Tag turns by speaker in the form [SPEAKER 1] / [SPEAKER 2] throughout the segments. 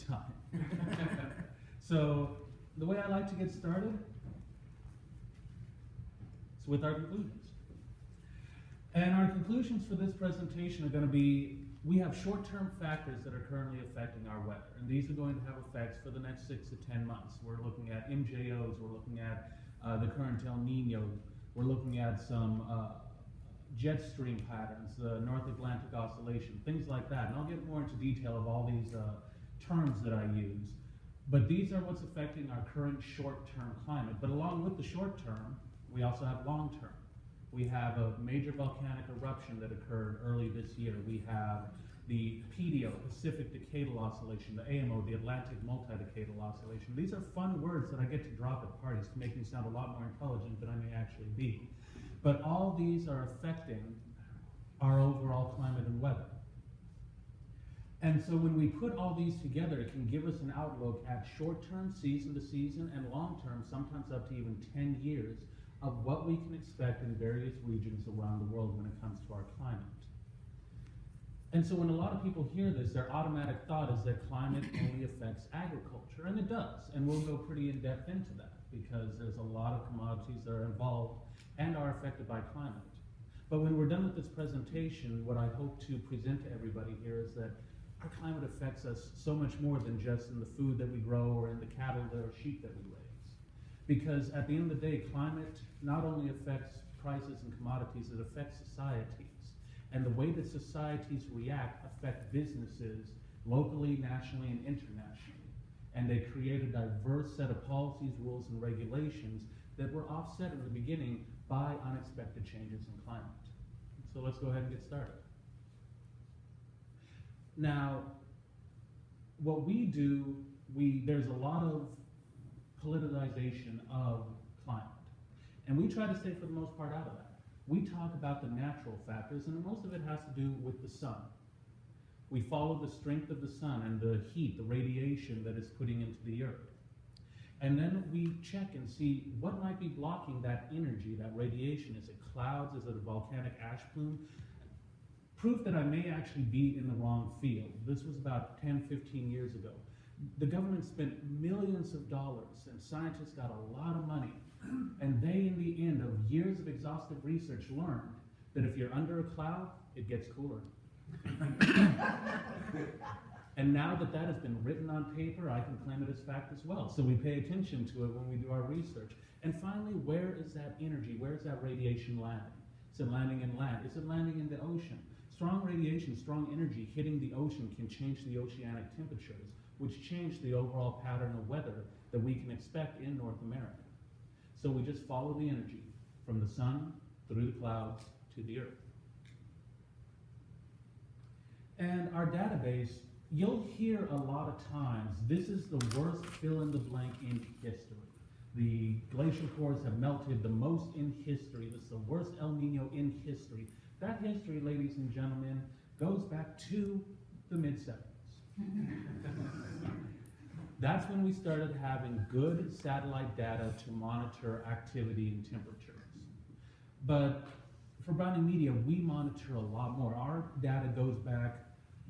[SPEAKER 1] time. So the way I like to get started is with our conclusions. And our conclusions for this presentation are going to be, we have short-term factors that are currently affecting our weather, and these are going to have effects for the next 6 to 10 months. We're looking at MJOs, we're looking at the current El Nino, we're looking at some jet stream patterns, the North Atlantic Oscillation, things like that. And I'll get more into detail of all these terms that I use. But these are what's affecting our current short-term climate. But along with the short-term, we also have long-term. We have a major volcanic eruption that occurred early this year. We have the PDO, Pacific Decadal Oscillation, the AMO, the Atlantic Multidecadal Oscillation. These are fun words that I get to drop at parties to make me sound a lot more intelligent than I may actually be. But all these are affecting our overall climate and weather. And so when we put all these together, it can give us an outlook at short-term, season to season, and long-term, sometimes up to even 10 years, of what we can expect in various regions around the world when it comes to our climate. And so when a lot of people hear this, their automatic thought is that climate only affects agriculture, and it does. And we'll go pretty in-depth into that, because there's a lot of commodities that are involved and are affected by climate. But when we're done with this presentation, what I hope to present to everybody here is that our climate affects us so much more than just in the food that we grow or in the cattle or sheep that we raise. Because at the end of the day, climate not only affects prices and commodities, it affects societies. And the way that societies react affect businesses locally, nationally, and internationally. And they create a diverse set of policies, rules, and regulations that were offset in the beginning by unexpected changes in climate. So let's go ahead and get started. Now, what we do, there's a lot of politicization of climate. And we try to stay, for the most part, out of that. We talk about the natural factors, and most of it has to do with the sun. We follow the strength of the sun and the heat, the radiation that it's putting into the earth. And then we check and see what might be blocking that energy, that radiation. Is it clouds? Is it a volcanic ash plume? Proof that I may actually be in the wrong field. This was about 10, 15 years ago. The government spent millions of dollars, and scientists got a lot of money. And they, in the end of years of exhaustive research, learned that if you're under a cloud, it gets cooler. And now that that has been written on paper, I can claim it as fact as well. So we pay attention to it when we do our research. And finally, where is that energy? Where is that radiation landing? Is it landing in land? Is it landing in the ocean? Strong radiation, strong energy hitting the ocean can change the oceanic temperatures, which change the overall pattern of weather that we can expect in North America. So we just follow the energy from the sun, through the clouds, to the earth. And our database, you'll hear a lot of times, this is the worst fill-in-the-blank in history. The glacial cores have melted the most in history. This is the worst El Nino in history. That history, ladies and gentlemen, goes back to the mid-70s. That's when we started having good satellite data to monitor activity and temperatures. But for Browning Media, we monitor a lot more. Our data goes back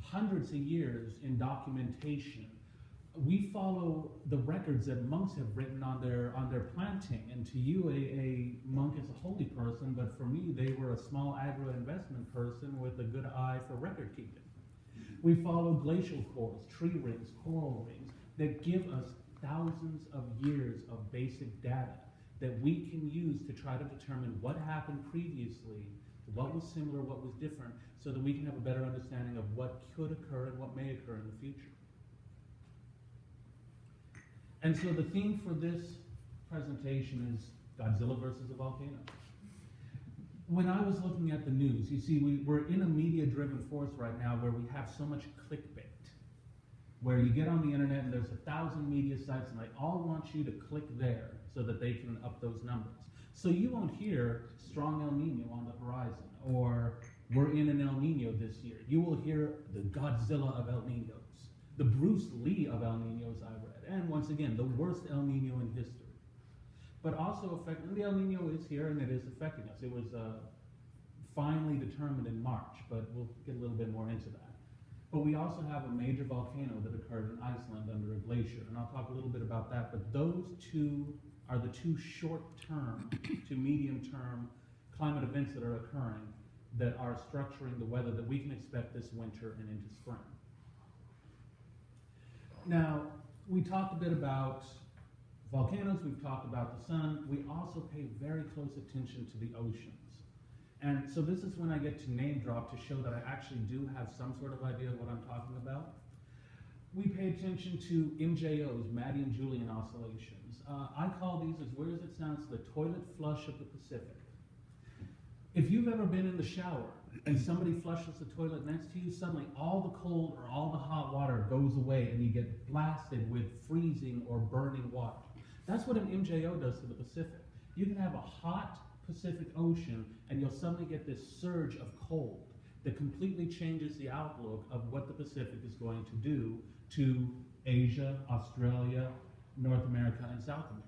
[SPEAKER 1] hundreds of years in documentation. We follow the records that monks have written on their planting. And to you, a monk is a holy person, but for me, they were a small agro-investment person with a good eye for record keeping. We follow glacial cores, tree rings, coral rings, that give us thousands of years of basic data that we can use to try to determine what happened previously, what was similar, what was different, so that we can have a better understanding of what could occur and what may occur in the future. And so the theme for this presentation is Godzilla versus a volcano. When I was looking at the news, you see, we're in a media-driven force right now where we have so much clickbait, where you get on the internet and there's 1,000 media sites and they all want you to click there so that they can up those numbers. So you won't hear strong El Nino on the horizon, or we're in an El Nino this year. You will hear the Godzilla of El Ninos, the Bruce Lee of El Ninos I read, and once again, the worst El Nino in history. But also affecting, the El Nino is here and it is affecting us. It was finally determined in March, but we'll get a little bit more into that. But we also have a major volcano that occurred in Iceland under a glacier, and I'll talk a little bit about that. But those two are the two short-term to medium-term climate events that are occurring that are structuring the weather that we can expect this winter and into spring. Now, we talked a bit about volcanoes, we've talked about the sun. We also pay very close attention to the oceans. And so this is when I get to name drop to show that I actually do have some sort of idea of what I'm talking about. We pay attention to MJOs, Maddie and Julian oscillations. I call these, as weird as it sounds, the toilet flush of the Pacific. If you've ever been in the shower and somebody flushes the toilet next to you, suddenly all the cold or all the hot water goes away and you get blasted with freezing or burning water. That's what an MJO does to the Pacific. You can have a hot Pacific Ocean and you'll suddenly get this surge of cold that completely changes the outlook of what the Pacific is going to do to Asia, Australia, North America, and South America.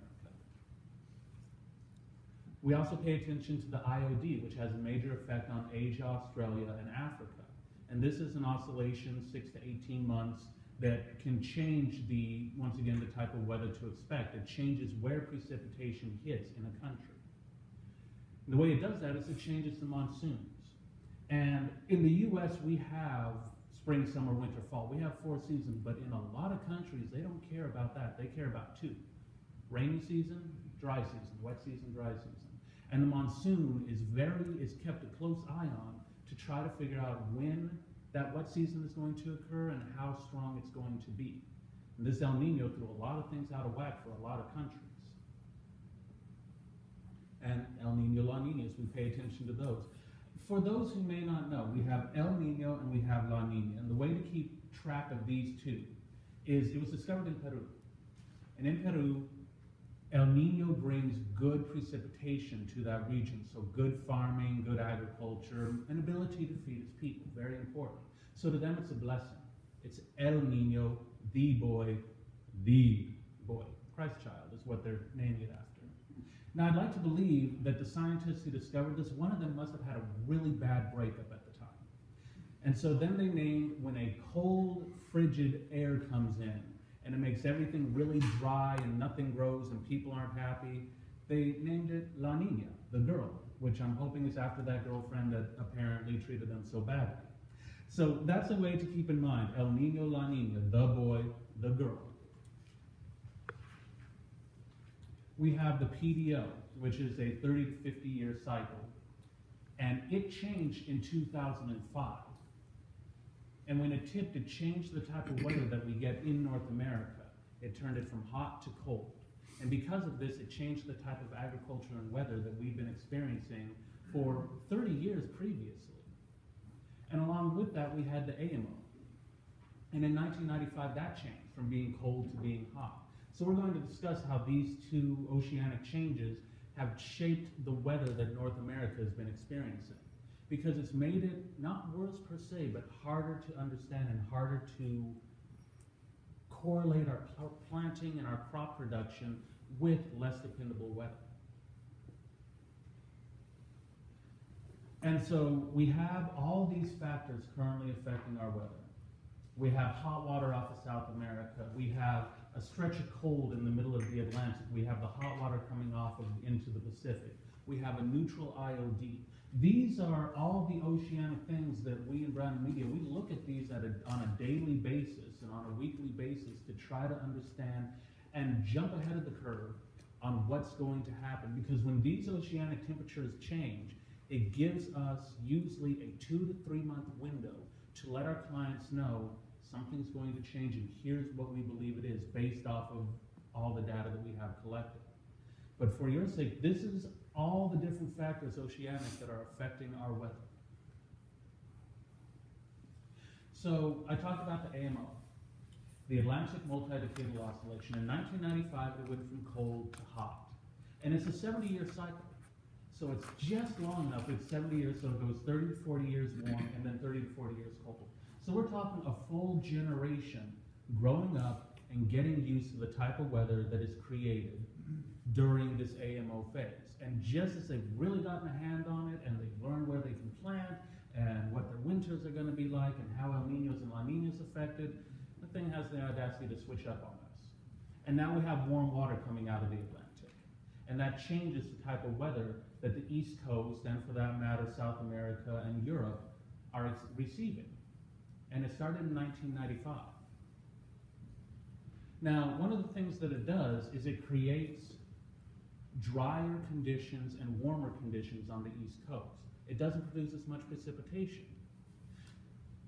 [SPEAKER 1] We also pay attention to the IOD, which has a major effect on Asia, Australia, and Africa. And this is an oscillation, 6 to 18 months, that can change once again, the type of weather to expect. It changes where precipitation hits in a country. And the way it does that is it changes the monsoons. And in the US, we have spring, summer, winter, fall. We have 4 seasons, but in a lot of countries, they don't care about that. They care about 2. Rainy season, dry season, wet season, dry season. And the monsoon is kept a close eye on to try to figure out when that wet season is going to occur and how strong it's going to be. And this El Nino threw a lot of things out of whack for a lot of countries. And El Nino, La Niñas, we pay attention to those. For those who may not know, we have El Nino and we have La Nina. And the way to keep track of these two is it was discovered in Peru. And in Peru, El Nino brings good precipitation to that region, so good farming, good agriculture, and ability to feed its people, very important. So to them it's a blessing. It's El Nino, the boy, Christ child is what they're naming it after. Now I'd like to believe that the scientists who discovered this, one of them must have had a really bad breakup at the time. And so then they named, when a cold, frigid air comes in, and it makes everything really dry and nothing grows and people aren't happy, they named it La Nina, the girl, which I'm hoping is after that girlfriend that apparently treated them so badly. So that's a way to keep in mind, El Nino, La Nina, the boy, the girl. We have the PDO, which is a 30 to 50 year cycle, and it changed in 2005. And when it tipped, it changed the type of weather that we get in North America. It turned it from hot to cold. And because of this, it changed the type of agriculture and weather that we've been experiencing for 30 years previously. And along with that, we had the AMO. And in 1995, that changed from being cold to being hot. So we're going to discuss how these two oceanic changes have shaped the weather that North America has been experiencing. Because it's made it not worse per se, but harder to understand and harder to correlate our planting and our crop production with less dependable weather. And so we have all these factors currently affecting our weather. We have hot water off of South America. We have a stretch of cold in the middle of the Atlantic. We have the hot water coming off into the Pacific. We have a neutral IOD. These are all the oceanic things that we in Brown Media, we look at these on a daily basis and on a weekly basis to try to understand and jump ahead of the curve on what's going to happen. Because when these oceanic temperatures change, it gives us usually a 2 to 3 month window to let our clients know something's going to change and here's what we believe it is based off of all the data that we have collected. But for your sake, this is all the different factors oceanic that are affecting our weather. So I talked about the AMO, the Atlantic Multi-Decadal Oscillation. In 1995, it went from cold to hot. And it's a 70-year cycle. So it's just long enough, it's 70 years, so it goes 30 to 40 years warm and then 30 to 40 years cold. So we're talking a full generation growing up and getting used to the type of weather that is created during this AMO phase. And just as they've really gotten a hand on it and they've learned where they can plant and what their winters are going to be like and how El Niños and La Niñas affected. The thing has the audacity to switch up on us. And now we have warm water coming out of the Atlantic. And that changes the type of weather that the East Coast, and for that matter, South America and Europe, are receiving. And it started in 1995. Now, one of the things that it does is it creates drier conditions and warmer conditions on the East Coast. It doesn't produce as much precipitation.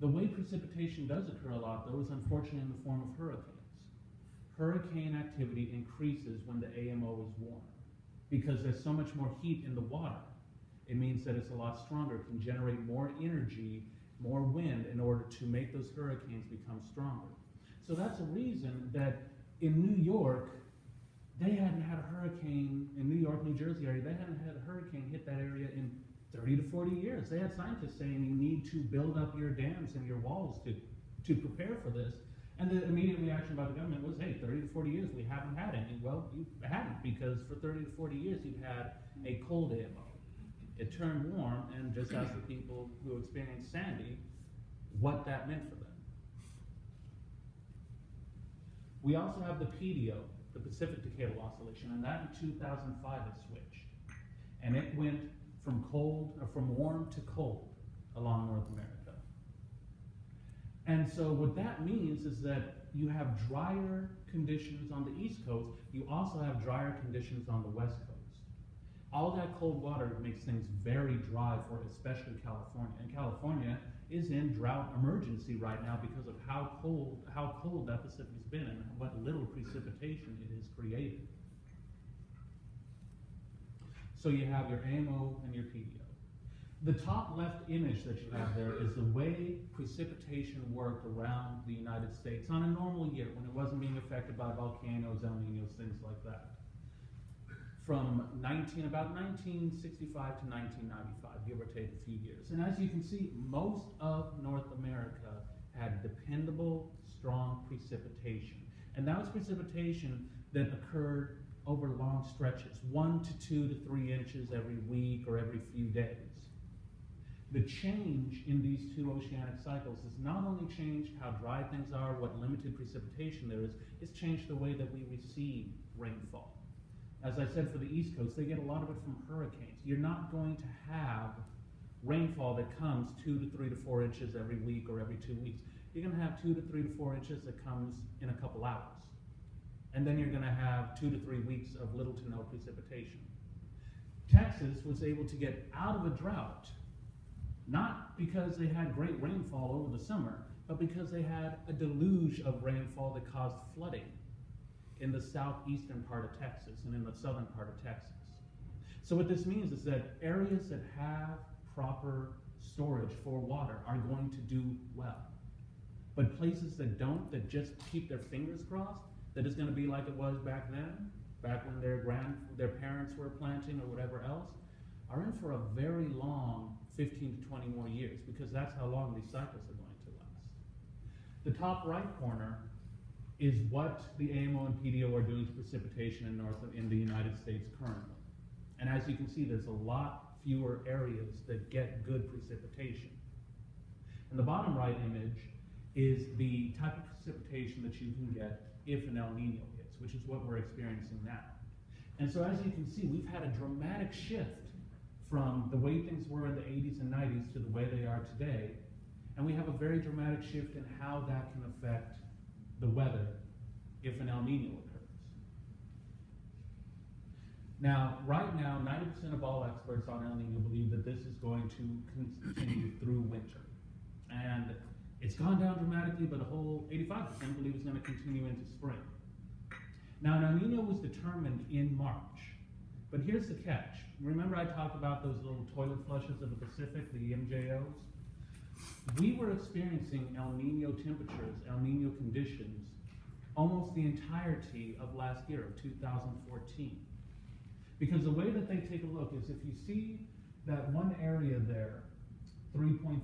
[SPEAKER 1] The way precipitation does occur a lot, though, is unfortunately in the form of hurricanes. Hurricane activity increases when the AMO is warm because there's so much more heat in the water. It means that it's a lot stronger, can generate more energy, more wind in order to make those hurricanes become stronger. So that's a reason that in New York, they hadn't had a hurricane, in New York, New Jersey area, they hadn't had a hurricane hit that area in 30 to 40 years. They had scientists saying you need to build up your dams and your walls to prepare for this. And the immediate reaction by the government was, hey, 30 to 40 years, we haven't had any. Well, you hadn't, because for 30 to 40 years, you'd had a cold AMO. It turned warm, and just ask the people who experienced Sandy what that meant for them. We also have the PDO, the Pacific Decadal Oscillation, and that in 2005 it switched. And it went from warm to cold along North America. And so what that means is that you have drier conditions on the East Coast, you also have drier conditions on the West Coast. All that cold water makes things very dry for especially California. And California is in drought emergency right now because of how cold that Pacific has been and what little precipitation it has created. So you have your AMO and your PDO. The top left image that you have there is the way precipitation worked around the United States on a normal year when it wasn't being affected by volcanoes, El Niños, things like that. From about 1965 to 1995, give or take a few years. And as you can see, most of North America had dependable, strong precipitation. And that was precipitation that occurred over long stretches, 1 to 2 to 3 inches every week or every few days. The change in these two oceanic cycles has not only changed how dry things are, what limited precipitation there is, it's changed the way that we receive rainfall. As I said, for the East Coast, they get a lot of it from hurricanes. You're not going to have rainfall that comes 2 to 3 to 4 inches every week or every 2 weeks. You're going to have 2 to 3 to 4 inches that comes in a couple hours. And then you're going to have 2 to 3 weeks of little to no precipitation. Texas was able to get out of a drought, not because they had great rainfall over the summer, but because they had a deluge of rainfall that caused flooding in the southeastern part of Texas and in the southern part of Texas. So what this means is that areas that have proper storage for water are going to do well. But places that don't, that just keep their fingers crossed, that it's going to be like it was back then, back when their parents were planting or whatever else, are in for a very long 15 to 20 more years, because that's how long these cycles are going to last. The top right corner is what the AMO and PDO are doing to precipitation in the United States currently. And as you can see, there's a lot fewer areas that get good precipitation. And the bottom right image is the type of precipitation that you can get if an El Nino hits, which is what we're experiencing now. And so as you can see, we've had a dramatic shift from the way things were in the 80s and 90s to the way they are today. And we have a very dramatic shift in how that can affect the weather if an El Nino occurs. Now, right now, 90% of all experts on El Nino believe that this is going to continue through winter. And it's gone down dramatically, but a whole 85% believe it's going to continue into spring. Now, an El Nino was determined in March. But here's the catch. Remember I talked about those little toilet flushes of the Pacific, the MJOs? We were experiencing El Nino temperatures, El Nino conditions, almost the entirety of last year, of 2014. Because the way that they take a look is if you see that one area there, 3.4,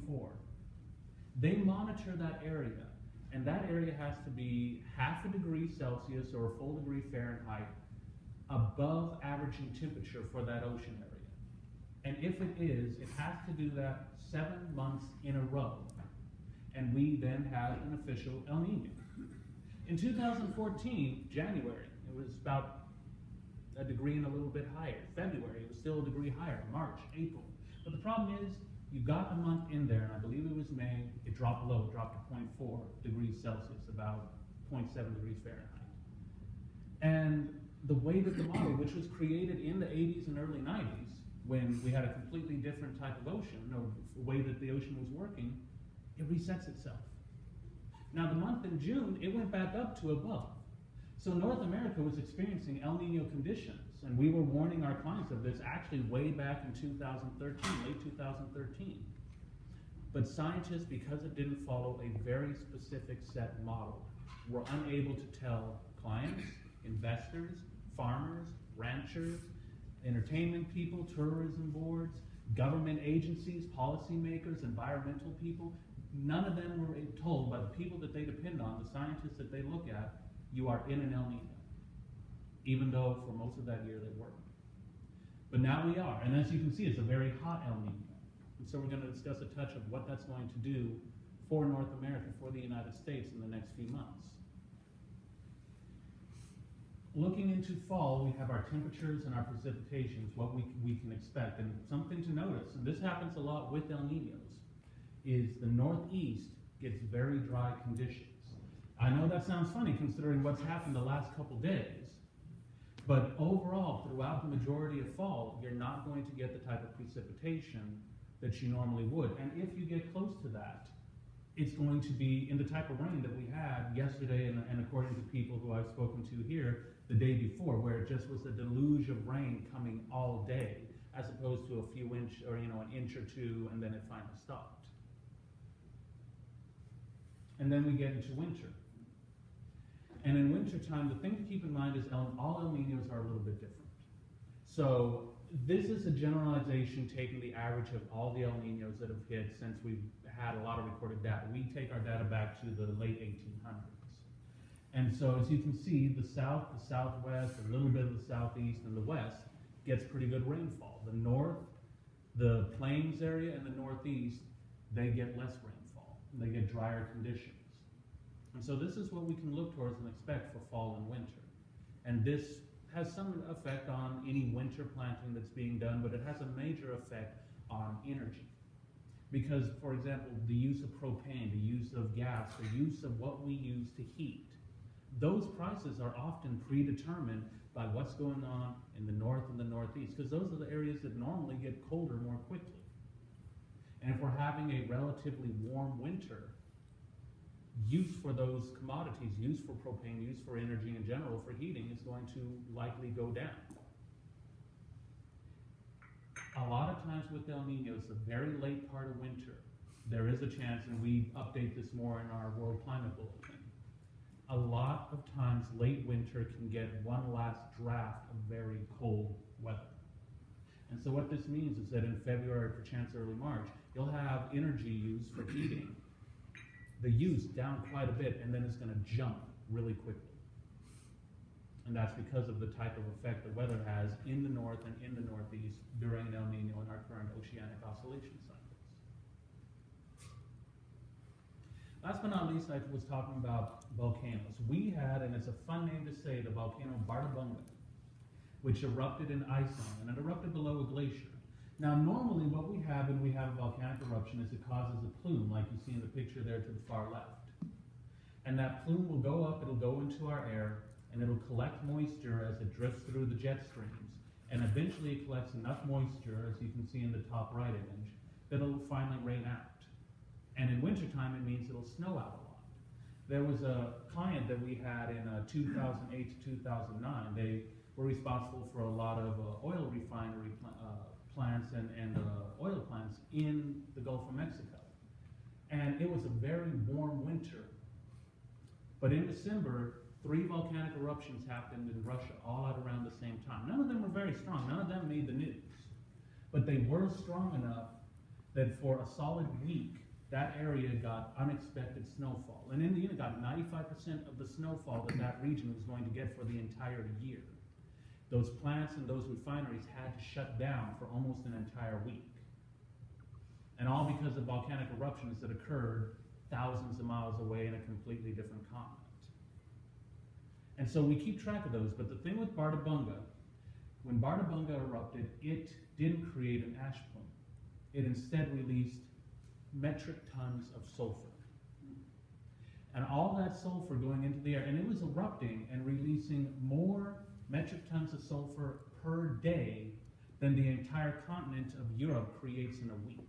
[SPEAKER 1] they monitor that area, and that area has to be half a degree Celsius or a full degree Fahrenheit above averaging temperature for that ocean area. And if it is, it has to do that 7 months in a row. And we then have an official El Nino. In 2014, January, it was about a degree and a little bit higher. February, it was still a degree higher. March, April. But the problem is, you got a month in there, and I believe it was May, it dropped low, it dropped to 0.4 degrees Celsius, about 0.7 degrees Fahrenheit. And the way that the model, which was created in the 80s and early 90s, when we had a completely different type of ocean, or the way that the ocean was working, it resets itself. Now the month in June, it went back up to above. So North America was experiencing El Nino conditions, and we were warning our clients of this actually way back in 2013, late 2013. But scientists, because it didn't follow a very specific set model, were unable to tell clients, investors, farmers, ranchers, entertainment people, tourism boards, government agencies, policymakers, environmental people. None of them were told by the people that they depend on, the scientists that they look at, you are in an El Nino, even though for most of that year they weren't. But now we are, and as you can see, it's a very hot El Nino. And so we're going to discuss a touch of what that's going to do for North America, for the United States in the next few months. Looking into fall, we have our temperatures and our precipitations, what we can expect. And something to notice, and this happens a lot with El Ninos, is the Northeast gets very dry conditions. I know that sounds funny considering what's happened the last couple days, but overall, throughout the majority of fall, you're not going to get the type of precipitation that you normally would. And if you get close to that, it's going to be in the type of rain that we had yesterday, and according to people who I've spoken to here, the day before, where it just was a deluge of rain coming all day, as opposed to a few inch, or an inch or two, and then it finally stopped. And then we get into winter. And in wintertime, the thing to keep in mind is all El Ninos are a little bit different. So this is a generalization taking the average of all the El Ninos that have hit since we've had a lot of recorded data. We take our data back to the late 1800s. And so as you can see, the south, the southwest, a little bit of the southeast, and the west gets pretty good rainfall. The north, the plains area, and the northeast, they get less rainfall. They get drier conditions. And so this is what we can look towards and expect for fall and winter. And this has some effect on any winter planting that's being done, but it has a major effect on energy. Because, for example, the use of propane, the use of gas, the use of what we use to heat, those prices are often predetermined by what's going on in the north and the northeast, because those are the areas that normally get colder more quickly. And if we're having a relatively warm winter, use for those commodities, use for propane, use for energy in general, for heating, is going to likely go down. A lot of times with El Ninos, the very late part of winter, there is a chance, and we update this more in our World Climate Bulletin, a lot of times late winter can get one last draft of very cold weather. And so what this means is that in February, perchance early March, you'll have energy use for heating, the use down quite a bit, and then it's going to jump really quickly. And that's because of the type of effect the weather has in the north and in the northeast during an El Nino and our current oceanic oscillation cycles. Last but not least, I was talking about volcanoes. We had, and it's a fun name to say, the volcano Bartabunga, which erupted in Iceland, and it erupted below a glacier. Now, normally what we have when we have a volcanic eruption is it causes a plume, like you see in the picture there to the far left. And that plume will go up, it'll go into our air, and it'll collect moisture as it drifts through the jet streams. And eventually it collects enough moisture, as you can see in the top right image, that it'll finally rain out. And in wintertime, it means it'll snow out a lot. There was a client that we had in 2008 to 2009. They were responsible for a lot of oil refinery plants and oil plants in the Gulf of Mexico. And it was a very warm winter. But in December, 3 volcanic eruptions happened in Russia, all at around the same time. None of them were very strong. None of them made the news. But they were strong enough that for a solid week, that area got unexpected snowfall. And Indiana got 95% of the snowfall that that region was going to get for the entire year. those plants and those refineries had to shut down for almost an entire week. And all because of volcanic eruptions that occurred thousands of miles away in a completely different continent. And so we keep track of those, but the thing with Bartabunga, when Bartabunga erupted, it didn't create an ash plume. It instead released metric tons of sulfur. And all that sulfur going into the air, and it was erupting and releasing more metric tons of sulfur per day than the entire continent of Europe creates in a week.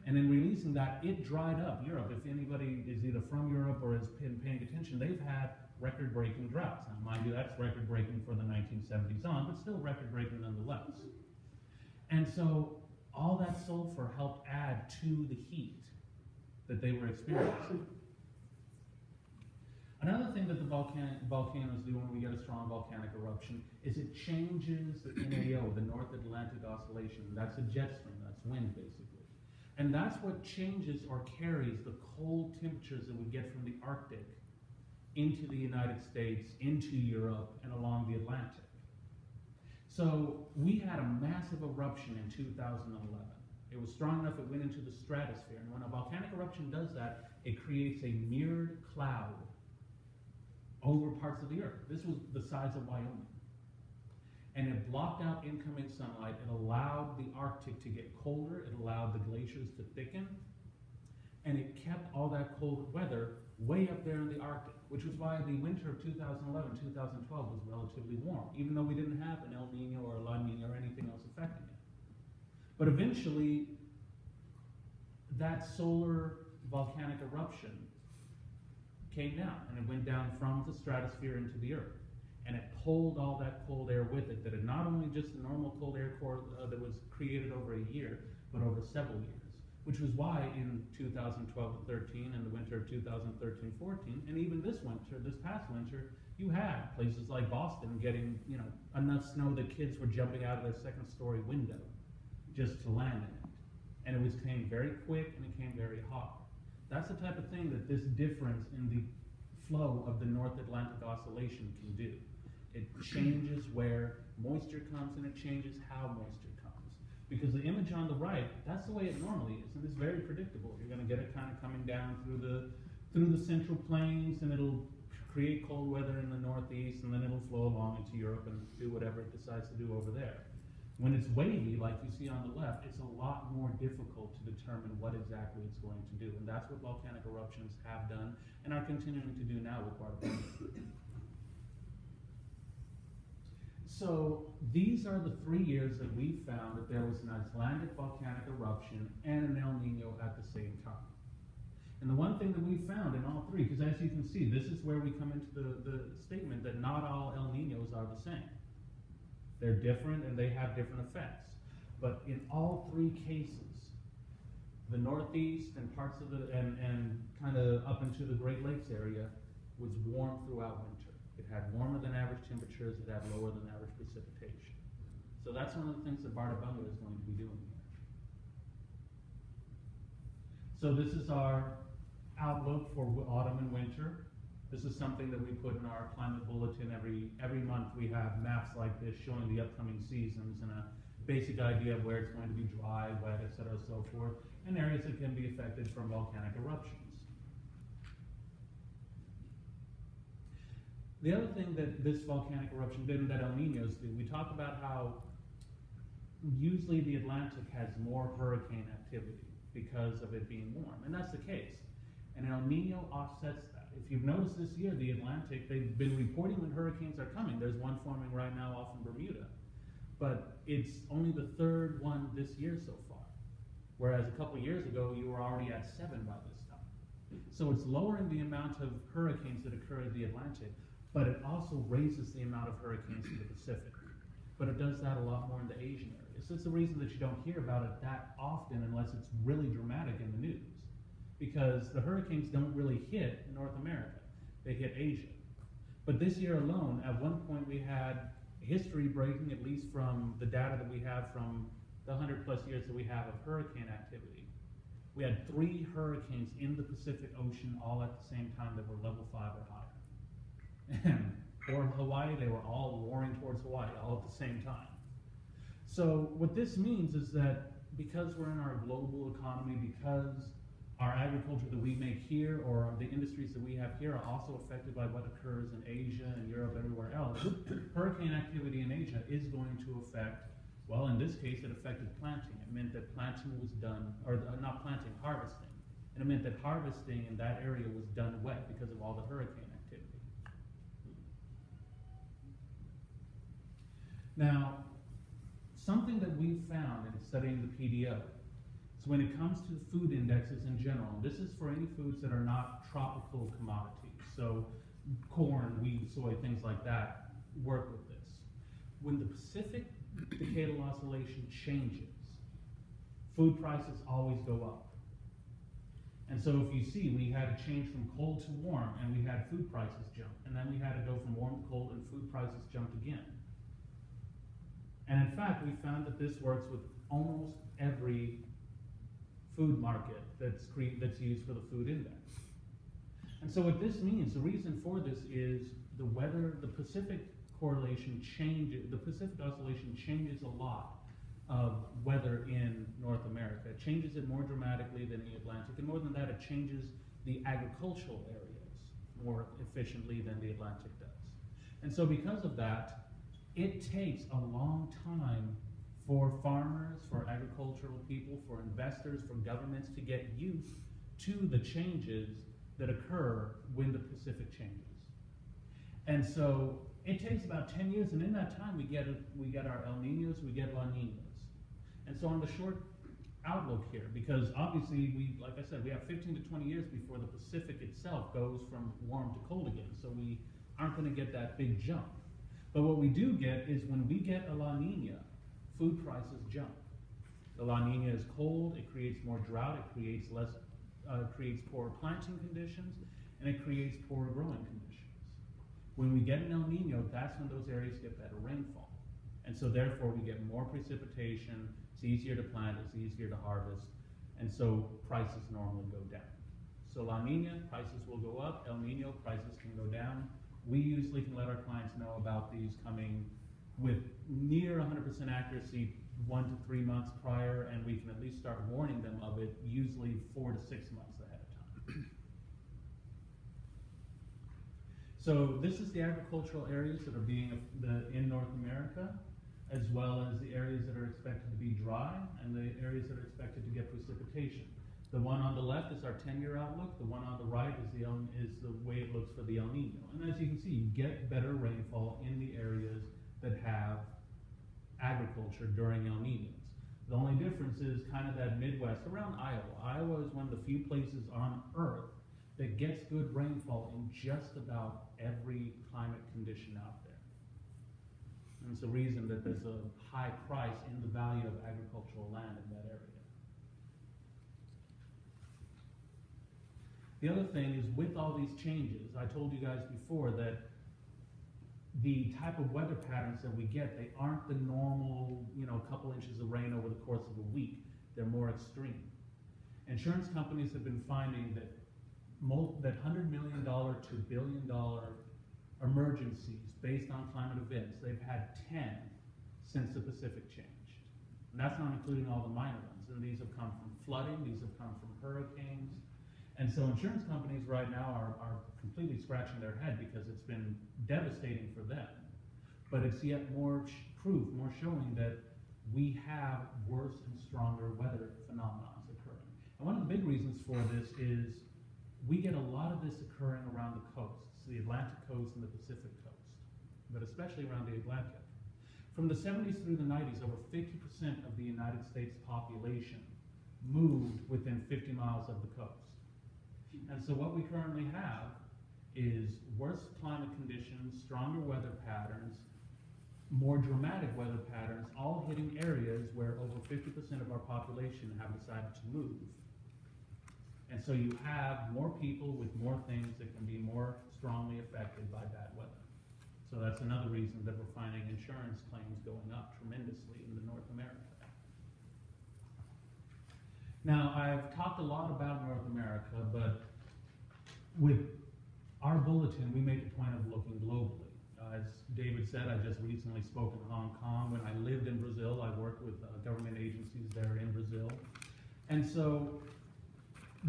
[SPEAKER 1] And in releasing that, it dried up Europe. If anybody is either from Europe or has been paying attention, they've had record-breaking droughts. Now, mind you, that's record-breaking for the 1970s on, but still record-breaking nonetheless. And so all that sulfur helped add to the heat that they were experiencing. Another thing that the volcanoes do when we get a strong volcanic eruption is it changes the NAO, the North Atlantic Oscillation. That's a jet stream, that's wind basically. And that's what changes or carries the cold temperatures that we get from the Arctic into the United States, into Europe, and along the Atlantic. So we had a massive eruption in 2011. It was strong enough it went into the stratosphere. And when a volcanic eruption does that, it creates a mirrored cloud over parts of the Earth. This was the size of Wyoming. And it blocked out incoming sunlight. It allowed the Arctic to get colder. It allowed the glaciers to thicken. And it kept all that cold weather way up there in the Arctic, which was why the winter of 2011, 2012 was relatively warm, even though we didn't have an El Nino or a La Nina or anything else affecting it. But eventually, that solar volcanic eruption came down, and it went down from the stratosphere into the Earth. And it pulled all that cold air with it, that it not only just the normal cold air core that was created over a year, but over several years. Which was why in 2012-13 and the winter of 2013-14, and even this winter, this past winter, you had places like Boston getting, enough snow that kids were jumping out of their second-story window just to land in it. And it came very quick and it came very hot. That's the type of thing that this difference in the flow of the North Atlantic Oscillation can do. It changes where moisture comes and it changes how moisture comes. Because the image on the right, that's the way it normally is, and it's very predictable. You're going to get it kind of coming down through the central plains, and it'll create cold weather in the northeast, and then it'll flow along into Europe and do whatever it decides to do over there. When it's wavy, like you see on the left, it's a lot more difficult to determine what exactly it's going to do, and that's what volcanic eruptions have done and are continuing to do now with Bartabunga. So these are the 3 years that we found that there was an Icelandic volcanic eruption and an El Nino at the same time. And the one thing that we found in all three, because as you can see, this is where we come into the statement that not all El Ninos are the same. They're different and they have different effects. But in all three cases, the Northeast and parts of and kind of up into the Great Lakes area was warm throughout winter. It had warmer than average temperatures, it had lower than average precipitation. So that's one of the things that Bartabunga is going to be doing here. So this is our outlook for autumn and winter. This is something that we put in our climate bulletin every month. We have maps like this showing the upcoming seasons and a basic idea of where it's going to be dry, wet, etc., so forth, and areas that can be affected from volcanic eruptions. The other thing that this volcanic eruption did and that El Ninos do, we talk about how usually the Atlantic has more hurricane activity because of it being warm, and that's the case. And El Nino offsets that. If you've noticed this year, the Atlantic, they've been reporting when hurricanes are coming. There's one forming right now off in Bermuda, but it's only the third one this year so far. Whereas a couple years ago, you were already at 7 by this time. So it's lowering the amount of hurricanes that occur in the Atlantic, but it also raises the amount of hurricanes in the Pacific. But it does that a lot more in the Asian area. So it's the reason that you don't hear about it that often unless it's really dramatic in the news. Because the hurricanes don't really hit North America, they hit Asia. But this year alone, at one point we had history breaking, at least from the data that we have from the 100+ years that we have of hurricane activity. We had 3 hurricanes in the Pacific Ocean all at the same time that were level 5 or higher. And Or Hawaii, they were all warring towards Hawaii all at the same time. So what this means is that because we're in our global economy, because our agriculture that we make here or the industries that we have here are also affected by what occurs in Asia and Europe, everywhere else, hurricane activity in Asia is going to affect, well, in this case, it affected planting. It meant that planting was done, or not planting, harvesting. And it meant that harvesting in that area was done wet because of all the hurricane activity. Now, something that we found in studying the PDO is when it comes to food indexes in general, and this is for any foods that are not tropical commodities, so corn, wheat, soy, things like that, work with this. When the Pacific Decadal Oscillation changes, food prices always go up. And so if you see, we had a change from cold to warm, and we had food prices jump, and then we had to go from warm to cold, and food prices jumped again. And in fact, we found that this works with almost every food market that's used for the food index. And so what this means, the reason for this is the weather, the Pacific correlation changes, the Pacific Oscillation changes a lot of weather in North America. It changes it more dramatically than the Atlantic, and more than that, it changes the agricultural areas more efficiently than the Atlantic does. And so because of that, it takes a long time for farmers, for agricultural people, for investors, for governments to get used to the changes that occur when the Pacific changes. And so it takes about 10 years, and in that time we get our El Niños, we get La Niñas. And so on the short outlook here, because obviously like I said, we have 15 to 20 years before the Pacific itself goes from warm to cold again, so we aren't going to get that big jump. But what we do get is when we get a La Nina, food prices jump. The La Nina is cold, it creates more drought, it creates creates poorer planting conditions, and it creates poorer growing conditions. When we get an El Nino, that's when those areas get better rainfall. And so therefore we get more precipitation, it's easier to plant, it's easier to harvest, and so prices normally go down. So La Nina, prices will go up, El Nino, prices can go down. We usually can let our clients know about these coming with near 100% accuracy 1 to 3 months prior, and we can at least start warning them of it usually 4 to 6 months ahead of time. So this is the agricultural areas that are being in North America, as well as the areas that are expected to be dry and the areas that are expected to get precipitation. The one on the left is our 10-year outlook. The one on the right is the way it looks for the El Nino. And as you can see, you get better rainfall in the areas that have agriculture during El Ninos. The only difference is kind of that Midwest around Iowa. Iowa is one of the few places on Earth that gets good rainfall in just about every climate condition out there. And it's the reason that there's a high price in the value of agricultural land in that area. The other thing is, with all these changes, I told you guys before that the type of weather patterns that we get, they aren't the normal, couple inches of rain over the course of a week. They're more extreme. Insurance companies have been finding that $100 million to $1 billion emergencies based on climate events, they've had 10 since the Pacific changed. And that's not including all the minor ones. And these have come from flooding, these have come from hurricanes. And so insurance companies right now are completely scratching their head because it's been devastating for them. But it's yet more proof, more showing that we have worse and stronger weather phenomena occurring. And one of the big reasons for this is we get a lot of this occurring around the coasts, the Atlantic coast and the Pacific coast, but especially around the Atlantic. From the 70s through the 90s, over 50% of the United States population moved within 50 miles of the coast. And so what we currently have is worse climate conditions, stronger weather patterns, more dramatic weather patterns, all hitting areas where over 50% of our population have decided to move. And so you have more people with more things that can be more strongly affected by bad weather. So that's another reason that we're finding insurance claims going up tremendously in North America. Now, I've talked a lot about North America, but with our bulletin, we make a point of looking globally. As David said, I just recently spoke in Hong Kong. When I lived in Brazil, I worked with government agencies there in Brazil. And so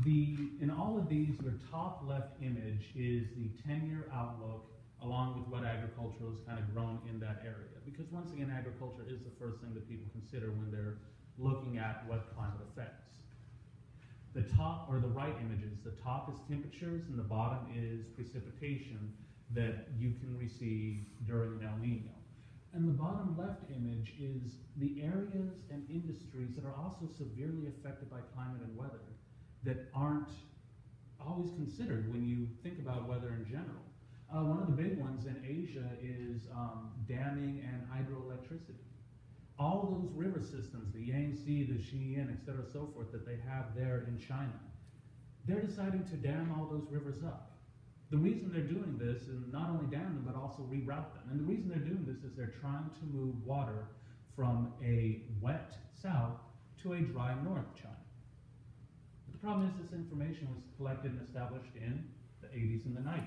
[SPEAKER 1] in all of these, your top left image is the 10-year outlook along with what agriculture has kind of grown in that area. Because once again, agriculture is the first thing that people consider when they're looking at what climate affects. The top or the right images, the top is temperatures and the bottom is precipitation that you can receive during an El Nino. And the bottom left image is the areas and industries that are also severely affected by climate and weather that aren't always considered when you think about weather in general. One of the big ones in Asia is damming and hydroelectricity. All those river systems, the Yangtze, the Xian, et cetera, so forth, that they have there in China, they're deciding to dam all those rivers up. The reason they're doing this is not only dam them, but also reroute them. And the reason they're doing this is they're trying to move water from a wet south to a dry north China. But the problem is this information was collected and established in the 80s and the 90s.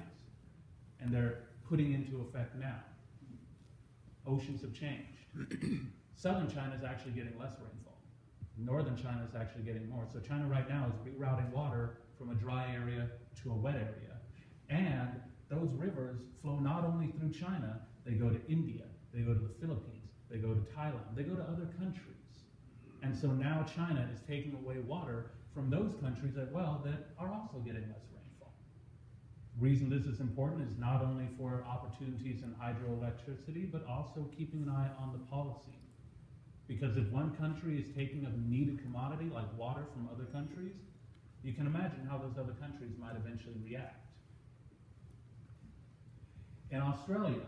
[SPEAKER 1] And they're putting into effect now. Oceans have changed. Southern China is actually getting less rainfall. Northern China is actually getting more. So China right now is rerouting water from a dry area to a wet area. And those rivers flow not only through China, they go to India, they go to the Philippines, they go to Thailand, they go to other countries. And so now China is taking away water from those countries as well that are also getting less rainfall. The reason this is important is not only for opportunities in hydroelectricity, but also keeping an eye on the policy. Because if one country is taking a needed commodity like water from other countries, you can imagine how those other countries might eventually react. In Australia,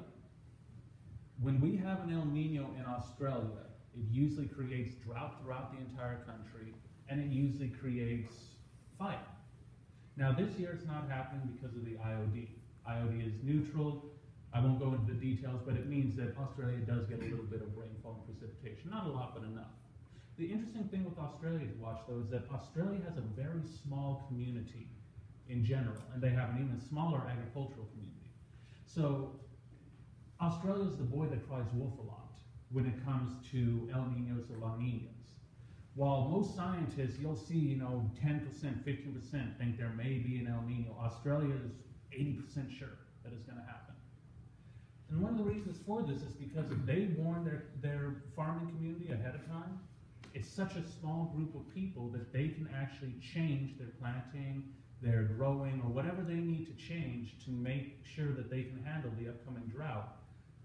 [SPEAKER 1] when we have an El Nino in Australia, it usually creates drought throughout the entire country, and it usually creates fire. Now this year it's not happening because of the IOD. IOD is neutral. I won't go into the details, but it means that Australia does get a little bit of rainfall and precipitation. Not a lot, but enough. The interesting thing with Australia to watch, though, is that Australia has a very small community in general, and they have an even smaller agricultural community. So Australia is the boy that cries wolf a lot when it comes to El Ninos or La Ninas. While most scientists, you'll see, 10%, 15% think there may be an El Nino, Australia is 80% sure that it's going to happen. And one of the reasons for this is because if they warn their farming community ahead of time, it's such a small group of people that they can actually change their planting, their growing, or whatever they need to change to make sure that they can handle the upcoming drought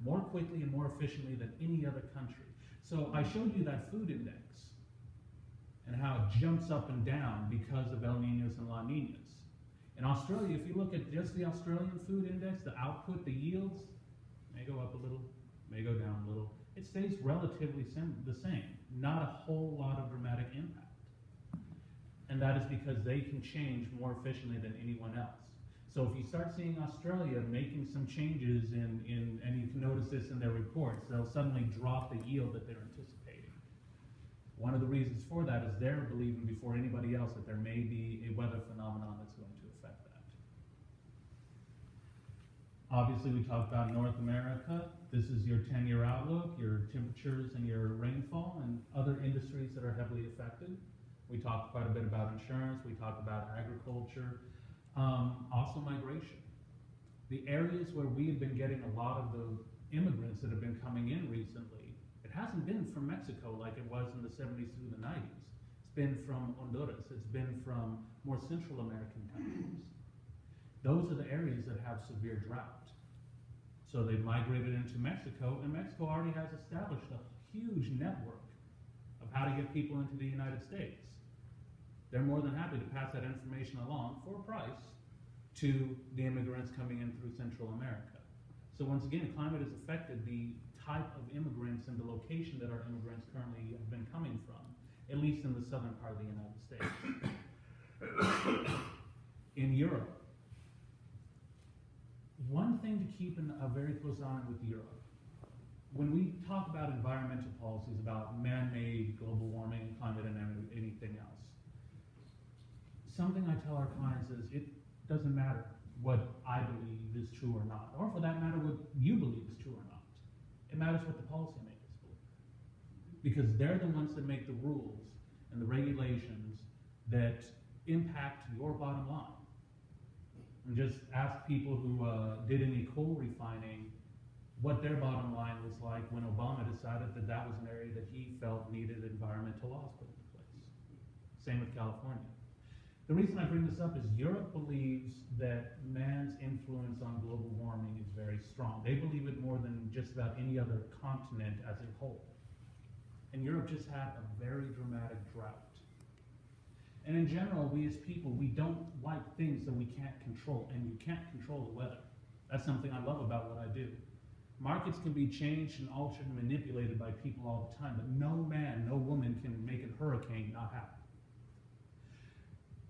[SPEAKER 1] more quickly and more efficiently than any other country. So I showed you that food index and how it jumps up and down because of El Ninos and La Ninas. In Australia, if you look at just the Australian food index, the output, the yields, may go up a little, may go down a little. It stays relatively the same, not a whole lot of dramatic impact. And that is because they can change more efficiently than anyone else. So if you start seeing Australia making some changes and you can notice this in their reports, they'll suddenly drop the yield that they're anticipating. One of the reasons for that is they're believing before anybody else that there may be a weather phenomenon that's going to affect that. Obviously, we talked about North America. This is your 10-year outlook, your temperatures and your rainfall, and other industries that are heavily affected. We talked quite a bit about insurance. We talked about agriculture. Also migration. The areas where we have been getting a lot of the immigrants that have been coming in recently, it hasn't been from Mexico like it was in the 70s through the 90s. It's been from Honduras. It's been from more Central American countries. Those are the areas that have severe drought. So they've migrated into Mexico, and Mexico already has established a huge network of how to get people into the United States. They're more than happy to pass that information along for a price to the immigrants coming in through Central America. So once again, climate has affected the type of immigrants and the location that our immigrants currently have been coming from, at least in the southern part of the United States. In Europe, one thing to keep a very close eye on with Europe, when we talk about environmental policies, about man-made global warming and climate and anything else, something I tell our clients is it doesn't matter what I believe is true or not, or for that matter, what you believe is true or not. It matters what the policymakers believe. Because they're the ones that make the rules and the regulations that impact your bottom line. And just ask people who did any coal refining what their bottom line was like when Obama decided that that was an area that he felt needed environmental laws put into place. Same with California. The reason I bring this up is Europe believes that man's influence on global warming is very strong. They believe it more than just about any other continent as a whole. And Europe just had a very dramatic drought. And in general, we as people, we don't like things that we can't control, and you can't control the weather. That's something I love about what I do. Markets can be changed and altered and manipulated by people all the time, but no man, no woman can make a hurricane not happen.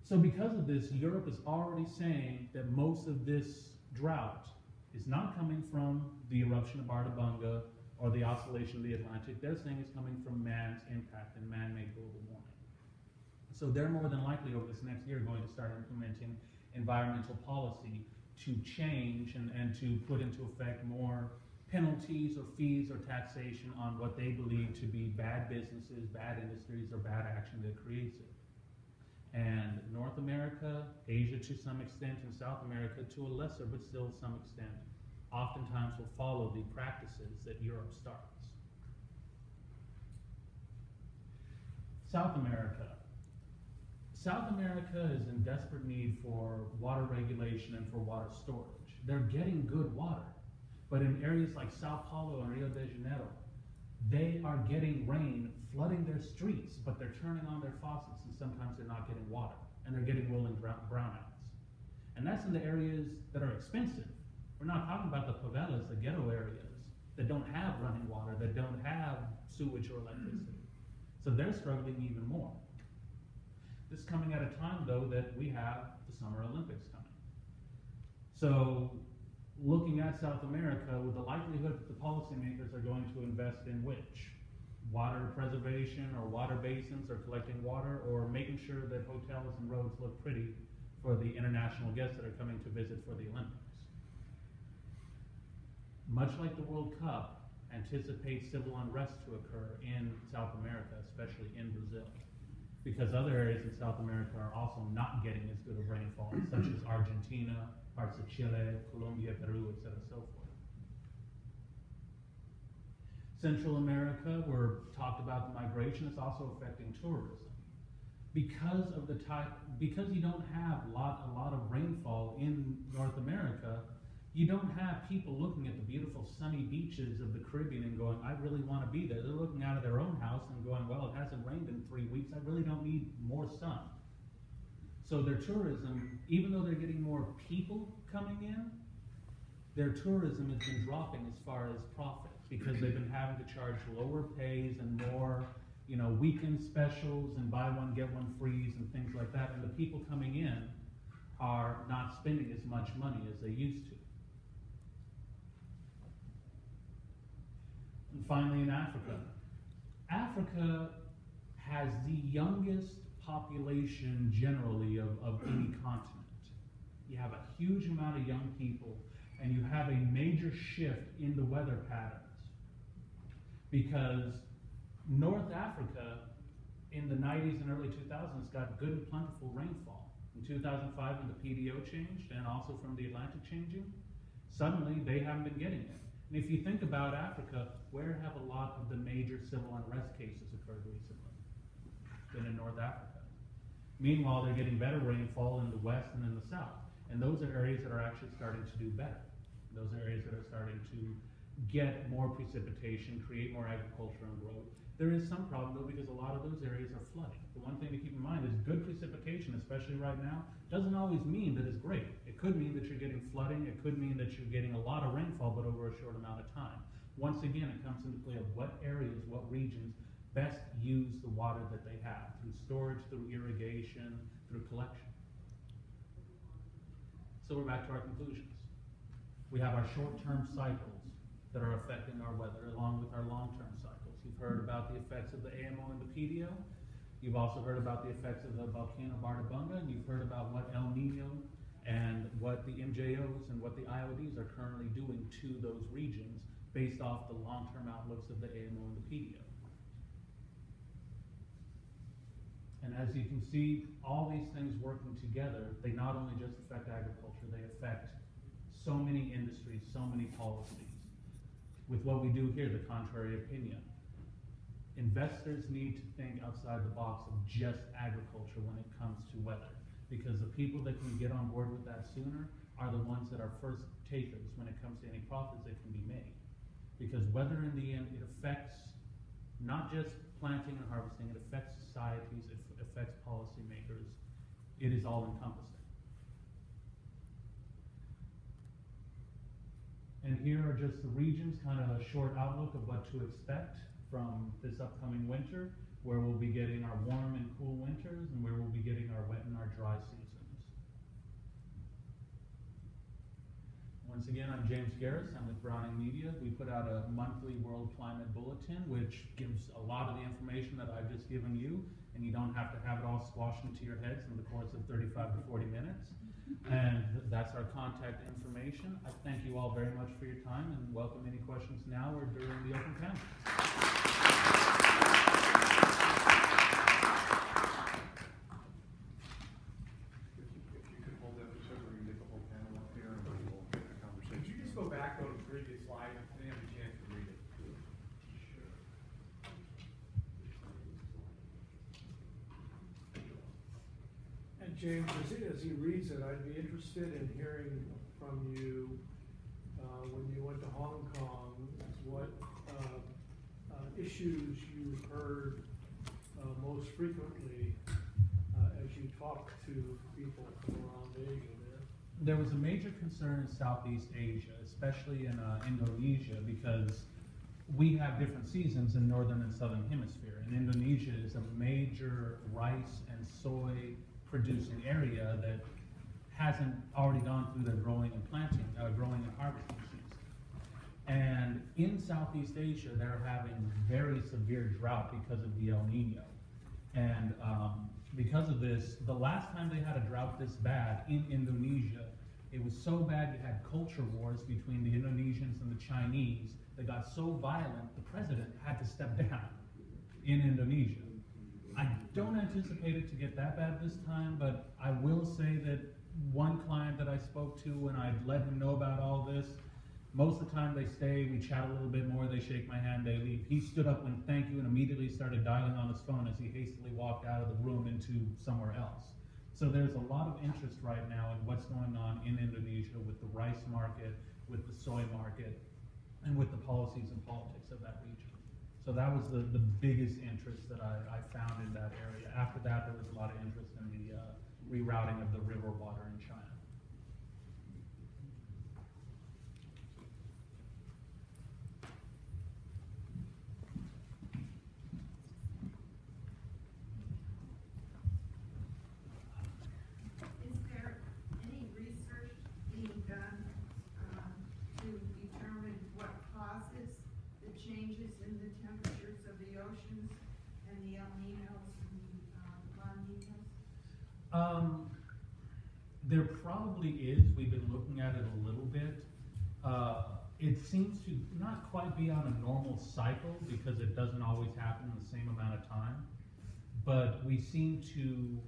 [SPEAKER 1] So because of this, Europe is already saying that most of this drought is not coming from the eruption of Ardabunga or the oscillation of the Atlantic. They're saying it's coming from man's impact and man-made global warming. So they're more than likely over this next year going to start implementing environmental policy to change and to put into effect more penalties or fees or taxation on what they believe to be bad businesses, bad industries, or bad action that creates it. And North America, Asia to some extent, and South America to a lesser, but still some extent, oftentimes will follow the practices that Europe starts. South America. South America is in desperate need for water regulation and for water storage. They're getting good water, but in areas like Sao Paulo and Rio de Janeiro, they are getting rain flooding their streets, but they're turning on their faucets and sometimes they're not getting water, and they're getting rolling brownouts. And that's in the areas that are expensive. We're not talking about the favelas, the ghetto areas, that don't have running water, that don't have sewage or electricity. So they're struggling even more. This is coming at a time, though, that we have the Summer Olympics coming. So looking at South America, with the likelihood that the policymakers are going to invest in which? Water preservation or water basins or collecting water, or making sure that hotels and roads look pretty for the international guests that are coming to visit for the Olympics. Much like the World Cup, anticipate civil unrest to occur in South America, especially in Brazil, because other areas in South America are also not getting as good of rainfall, such as Argentina, parts of Chile, Colombia, Peru, etc., so forth. Central America, we're talked about the migration, it's also affecting tourism. Because you don't have a lot of rainfall in North America, you don't have people looking at the beautiful sunny beaches of the Caribbean and going, I really want to be there. They're looking out of their own house and going, well, it hasn't rained in 3 weeks, I really don't need more sun. So their tourism, even though they're getting more people coming in, their tourism has been dropping as far as profits, because they've been having to charge lower pays and more, weekend specials and buy one, get one frees and things like that. And the people coming in are not spending as much money as they used to. And finally, in Africa. Africa has the youngest population generally of any continent. You have a huge amount of young people, and you have a major shift in the weather patterns, because North Africa in the 90s and early 2000s got good and plentiful rainfall. In 2005, when the PDO changed, and also from the Atlantic changing, suddenly they haven't been getting it. And if you think about Africa, where have a lot of the major civil unrest cases occurred recently? Been in North Africa. Meanwhile, they're getting better rainfall in the west and in the south. And those are areas that are actually starting to do better. Those are areas that are starting to get more precipitation, create more agriculture and growth. There is some problem, though, because a lot of those areas are flooding. The one thing to keep in mind is good precipitation, especially right now, doesn't always mean that it's great. It could mean that you're getting flooding. It could mean that you're getting a lot of rainfall, but over a short amount of time. Once again, it comes into play of what areas, what regions best use the water that they have, through storage, through irrigation, through collection. So we're back to our conclusions. We have our short-term cycles that are affecting our weather, along with our long-term cycles. You've heard about the effects of the AMO and the PDO. You've also heard about the effects of the volcano of Ardabunga, and you've heard about what El Nino and what the MJOs and what the IODs are currently doing to those regions based off the long-term outlooks of the AMO and the PDO. And as you can see, all these things working together, they not only just affect agriculture, they affect so many industries, so many policies. With what we do here, the contrary opinion. Investors need to think outside the box of just agriculture when it comes to weather, because the people that can get on board with that sooner are the ones that are first takers when it comes to any profits that can be made. Because weather in the end, it affects not just planting and harvesting, it affects societies, it affects policymakers. It is all encompassing. And here are just the regions, kind of a short outlook of what to expect from this upcoming winter, where we'll be getting our warm and cool winters and where we'll be getting our wet and our dry seasons. Once again, I'm James Garriss. I'm with Browning Media. We put out a monthly World Climate Bulletin, which gives a lot of the information that I've just given you, and you don't have to have it all squashed into your heads in the course of 35 to 40 minutes. And that's our contact information. I thank you all very much for your time and welcome any questions now or during the open panel.
[SPEAKER 2] If you could hold that for a second, we can get the whole panel up here and we'll get a conversation.
[SPEAKER 3] Could you just go back on the previous slide? I didn't have a chance to read it.
[SPEAKER 2] Sure.
[SPEAKER 4] And James, as he reads it, I'd be interested in hearing from you, when you went to Hong Kong, what issues you heard most frequently as you talked to people from around Asia there.
[SPEAKER 1] There was a major concern in Southeast Asia, especially in Indonesia, because we have different seasons in northern and southern hemisphere. And Indonesia is a major rice and soy producing area that hasn't already gone through their growing and harvesting season. And in Southeast Asia, they're having very severe drought because of the El Nino. And because of this, the last time they had a drought this bad in Indonesia, it was so bad you had culture wars between the Indonesians and the Chinese that got so violent, the president had to step down in Indonesia. I don't anticipate it to get that bad this time, but I will say that one client that I spoke to when I let him know about all this, most of the time they stay, we chat a little bit more, they shake my hand, they leave. He stood up and thank you and immediately started dialing on his phone as he hastily walked out of the room into somewhere else. So there's a lot of interest right now in what's going on in Indonesia with the rice market, with the soy market, and with the policies and politics of that region. So that was the biggest interest that I found in that area. After that, there was a lot of interest in the rerouting of the river water in China.
[SPEAKER 5] Is there any research being done to determine what causes the changes in the temperatures of the oceans and the El Ninos and La Ninas?
[SPEAKER 1] There probably is. We've been looking at it a little bit. It seems to not quite be on a normal cycle because it doesn't always happen in the same amount of time. But we seem to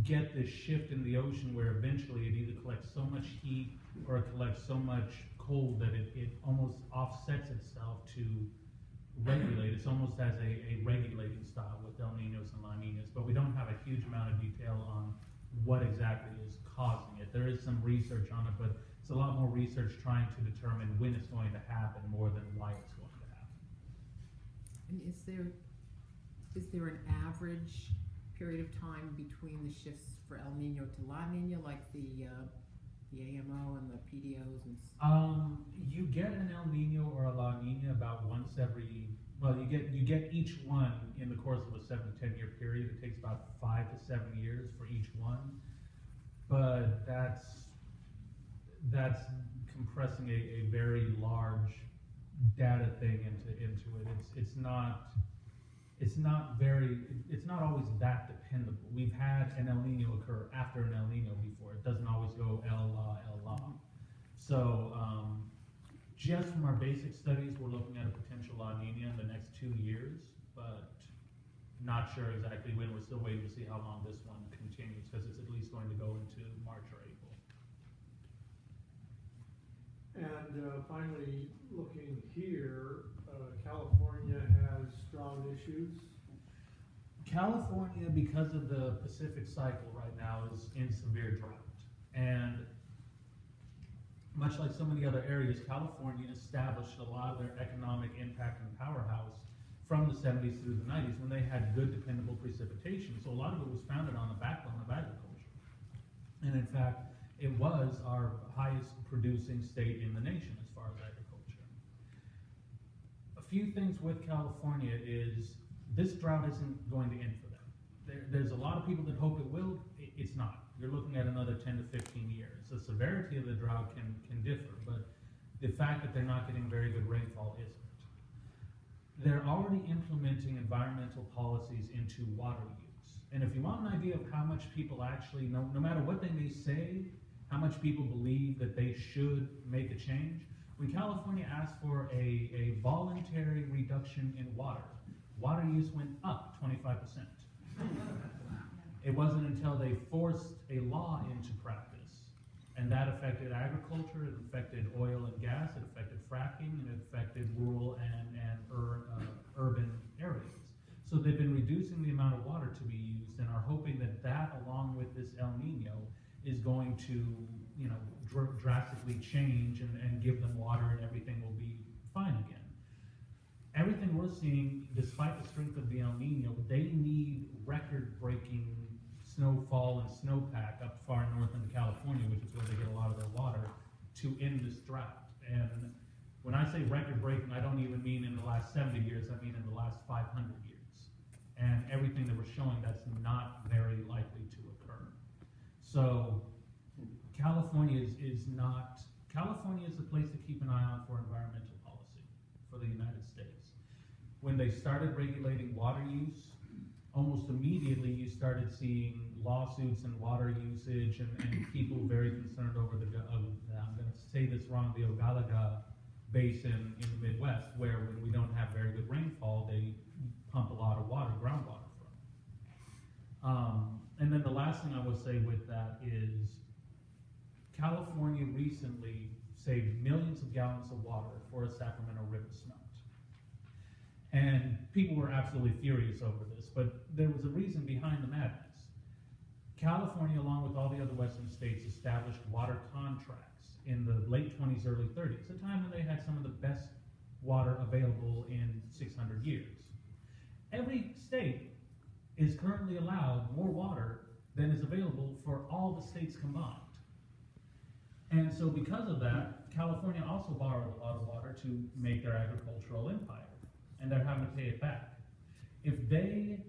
[SPEAKER 1] get this shift in the ocean where eventually it either collects so much heat or it collects so much cold that it almost offsets itself to regulate. It's almost as a regulating style with El Ninos and La Ninas, but we don't have a huge amount of detail on what exactly is causing it. There is some research on it, but it's a lot more research trying to determine when it's going to happen more than why it's going to happen.
[SPEAKER 6] And is there an average period of time between the shifts for El Nino to La Nina, like the AMO and the PDOs and
[SPEAKER 1] You get an El Nino or a La Nina about once every, well, you get each one in the course of a 7 to 10 year period. It takes about 5 to 7 years for each one, but that's compressing a very large data thing into it. it's not always that dependable. We've had an El Nino occur after an El Nino before. It doesn't always go El La. So, just from our basic studies, we're looking at a potential La Nina in the next 2 years, but not sure exactly when. We're still waiting to see how long this one continues, because it's at least going to go into March or April.
[SPEAKER 4] And finally, looking here, California has strong issues.
[SPEAKER 1] California, because of the Pacific cycle right now, is in severe drought. And much like so many other areas, California established a lot of their economic impact and powerhouse from the 70s through the 90s when they had good, dependable precipitation. So a lot of it was founded on the backbone of agriculture. And in fact, it was our highest producing state in the nation as far as agriculture. A few things with California is this drought isn't going to end for them. There's a lot of people that hope it will. It's not. You're looking at another 10 to 15 years. The severity of the drought can differ, but the fact that they're not getting very good rainfall isn't. They're already implementing environmental policies into water use. And if you want an idea of how much people actually, no matter what they may say, how much people believe that they should make a change, when California asked for a voluntary reduction in water use went up 25%. It wasn't until they forced a law into practice, and that affected agriculture, it affected oil and gas, it affected fracking, and it affected rural and urban areas. So they've been reducing the amount of water to be used and are hoping that that, along with this El Nino, is going to, drastically change and give them water, and everything will be fine again. Everything we're seeing, despite the strength of the El Nino, they need record-breaking snowfall and snowpack up far north into California, which is where they get a lot of their water, to end this drought. And when I say record-breaking, I don't even mean in the last 70 years, I mean in the last 500 years. And everything that we're showing, that's not very likely to occur. So California is a place to keep an eye on for environmental policy for the United States. When they started regulating water use, almost immediately you started seeing lawsuits and water usage and people very concerned over I'm going to say this wrong, the Ogallala Basin in the Midwest, where when we don't have very good rainfall, they pump a lot of water, groundwater from. And then the last thing I will say with that is California recently saved millions of gallons of water for a Sacramento River smelt. And people were absolutely furious over this, but there was a reason behind the madness. California, along with all the other western states, established water contracts in the late 20s, early 30s, a time when they had some of the best water available in 600 years. Every state is currently allowed more water than is available for all the states combined. And so because of that, California also borrowed a lot of water to make their agricultural empire, and they're having to pay it back. If they